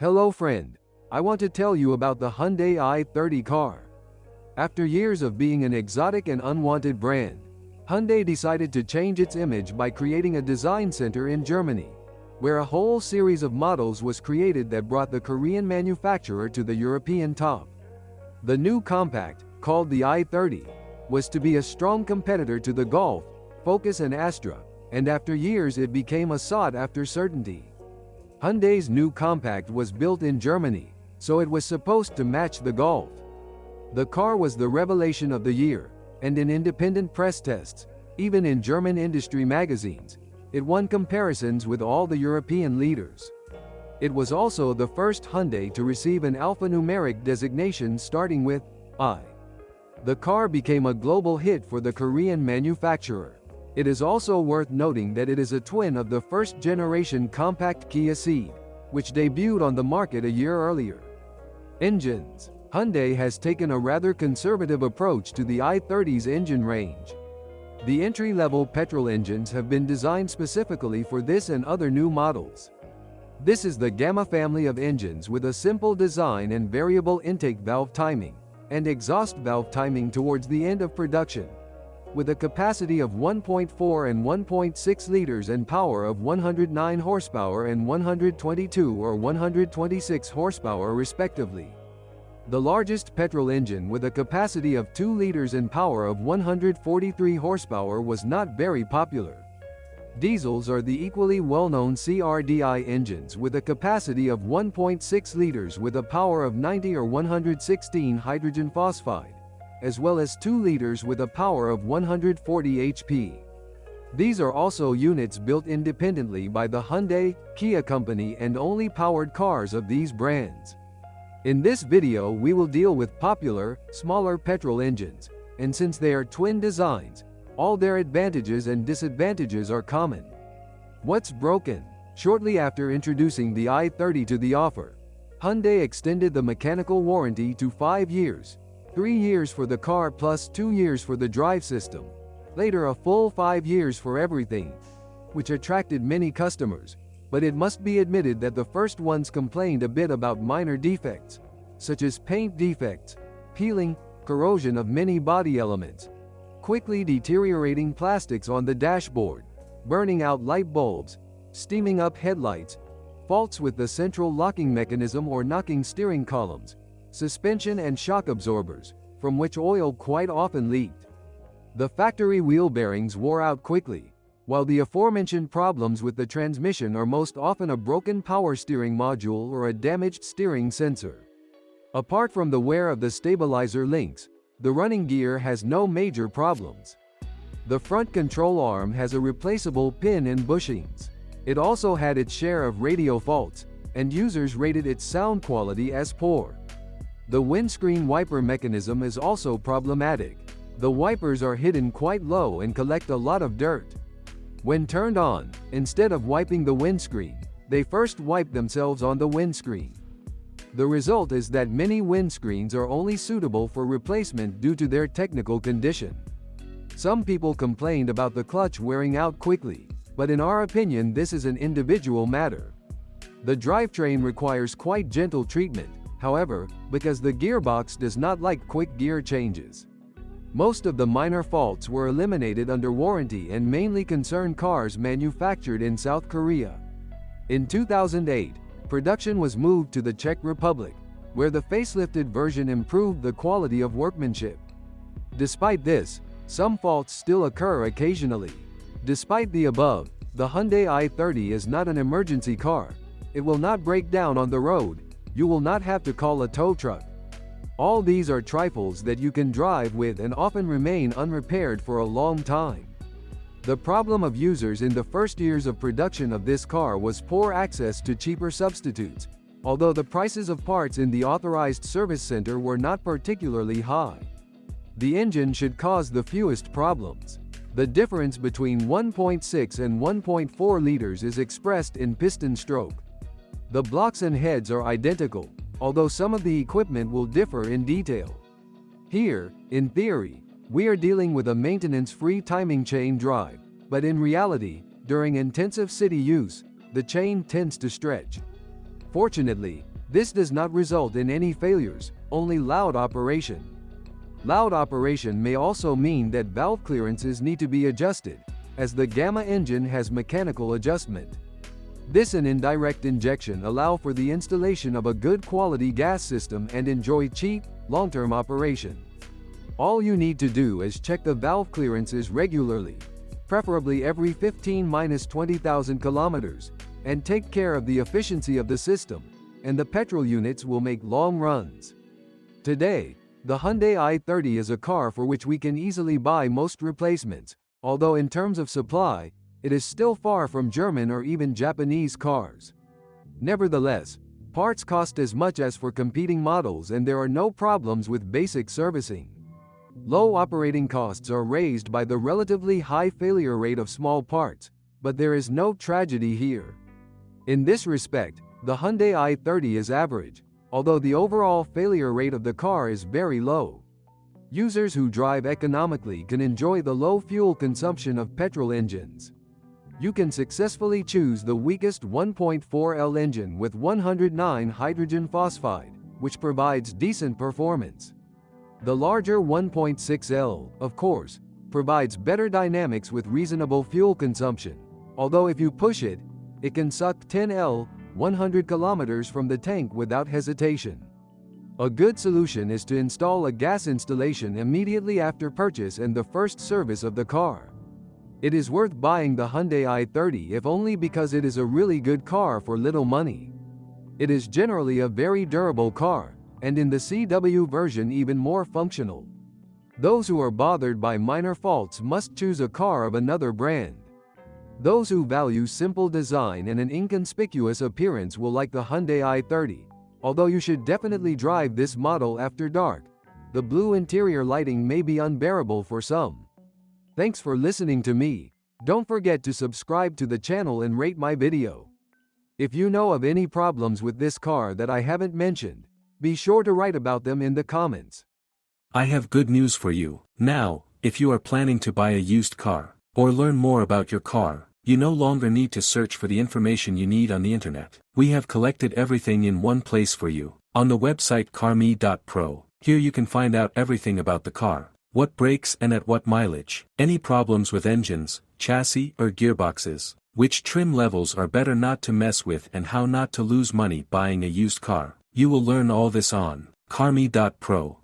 Hello friend, I want to tell you about the Hyundai i30 car. After years of being an exotic and unwanted brand, Hyundai decided to change its image by creating a design center in Germany, where a whole series of models was created that brought the Korean manufacturer to the European top. The new compact, called the i30, was to be a strong competitor to the Golf, Focus and Astra, and after years it became a sought-after certainty. Hyundai's new compact was built in Germany, so it was supposed to match the Golf. The car was the revelation of the year, and in independent press tests, even in German industry magazines, it won comparisons with all the European leaders. It was also the first Hyundai to receive an alphanumeric designation starting with I. The car became a global hit for the Korean manufacturer. It is also worth noting that it is a twin of the first-generation compact Kia Ceed, which debuted on the market a year earlier. Engines. Hyundai has taken a rather conservative approach to the i30's engine range. The entry-level petrol engines have been designed specifically for this and other new models. This is the Gamma family of engines with a simple design and variable intake valve timing, and exhaust valve timing towards the end of production. With a capacity of 1.4 and 1.6 liters and power of 109 horsepower and 122 or 126 horsepower respectively. The largest petrol engine with a capacity of 2 liters and power of 143 horsepower was not very popular. Diesels are the equally well-known CRDI engines with a capacity of 1.6 liters with a power of 90 or 116 hydrogen phosphide, as well as 2 liters with a power of 140 HP. These are also units built independently by the Hyundai, Kia company and only powered cars of these brands. In this video we will deal with popular, smaller petrol engines, and since they are twin designs, all their advantages and disadvantages are common. What's broken? Shortly after introducing the i30 to the offer, Hyundai extended the mechanical warranty to 5 years. 3 years for the car plus 2 years for the drive system. Later a full 5 years for everything, which attracted many customers, but it must be admitted that the first ones complained a bit about minor defects, such as paint defects, peeling, corrosion of many body elements, quickly deteriorating plastics on the dashboard, burning out light bulbs, steaming up headlights, faults with the central locking mechanism or knocking steering columns, suspension and shock absorbers, from which oil quite often leaked. The factory wheel bearings wore out quickly, while the aforementioned problems with the transmission are most often a broken power steering module or a damaged steering sensor. Apart from the wear of the stabilizer links, the running gear has no major problems. The front control arm has a replaceable pin and bushings. It also had its share of radio faults, and users rated its sound quality as poor. The windscreen wiper mechanism is also problematic. The wipers are hidden quite low and collect a lot of dirt. When turned on, instead of wiping the windscreen, they first wipe themselves on the windscreen. The result is that many windscreens are only suitable for replacement due to their technical condition. Some people complained about the clutch wearing out quickly, but in our opinion this is an individual matter. The drivetrain requires quite gentle treatment, however, because the gearbox does not like quick gear changes. Most of the minor faults were eliminated under warranty and mainly concern cars manufactured in South Korea. In 2008, production was moved to the Czech Republic, where the facelifted version improved the quality of workmanship. Despite this, some faults still occur occasionally. Despite the above, the Hyundai i30 is not an emergency car. It will not break down on the road. You will not have to call a tow truck. All these are trifles that you can drive with and often remain unrepaired for a long time. The problem of users in the first years of production of this car was poor access to cheaper substitutes, although the prices of parts in the authorized service center were not particularly high. The engine should cause the fewest problems. The difference between 1.6 and 1.4 liters is expressed in piston stroke. The blocks and heads are identical, although some of the equipment will differ in detail. Here, in theory, we are dealing with a maintenance-free timing chain drive, but in reality, during intensive city use, the chain tends to stretch. Fortunately, This does not result in any failures, only loud operation. Loud operation may also mean that valve clearances need to be adjusted, as the Gamma engine has mechanical adjustment. This and indirect injection allow for the installation of a good quality gas system and enjoy cheap, long-term operation. All you need to do is check the valve clearances regularly, preferably every 15–20,000 kilometers, and take care of the efficiency of the system, and the petrol units will make long runs. Today, the Hyundai i30 is a car for which we can easily buy most replacements, although in terms of supply, it is still far from German or even Japanese cars. Nevertheless, parts cost as much as for competing models and there are no problems with basic servicing. Low operating costs are raised by the relatively high failure rate of small parts, but there is no tragedy here. In this respect, the Hyundai i30 is average, although the overall failure rate of the car is very low. Users who drive economically can enjoy the low fuel consumption of petrol engines. You can successfully choose the weakest 1.4L engine with 109 hydrogen phosphide, which provides decent performance. The larger 1.6L, of course, provides better dynamics with reasonable fuel consumption, although if you push it, it can suck 10L, 100 kilometers from the tank without hesitation. A good solution is to install a gas installation immediately after purchase and the first service of the car. It is worth buying the Hyundai i30 if only because it is a really good car for little money. It is generally a very durable car, and in the CW version even more functional. Those who are bothered by minor faults must choose a car of another brand. Those who value simple design and an inconspicuous appearance will like the Hyundai i30, although you should definitely drive this model after dark. The blue interior lighting may be unbearable for some. Thanks for listening to me. Don't forget to subscribe to the channel and rate my video. If you know of any problems with this car that I haven't mentioned, be sure to write about them in the comments. I have good news for you. Now, if you are planning to buy a used car, or learn more about your car, you no longer need to search for the information you need on the internet. We have collected everything in one place for you, on the website carme.pro. Here you can find out everything about the car. What breaks and at what mileage, any problems with engines, chassis or gearboxes, which trim levels are better not to mess with and how not to lose money buying a used car. You will learn all this on carme.pro.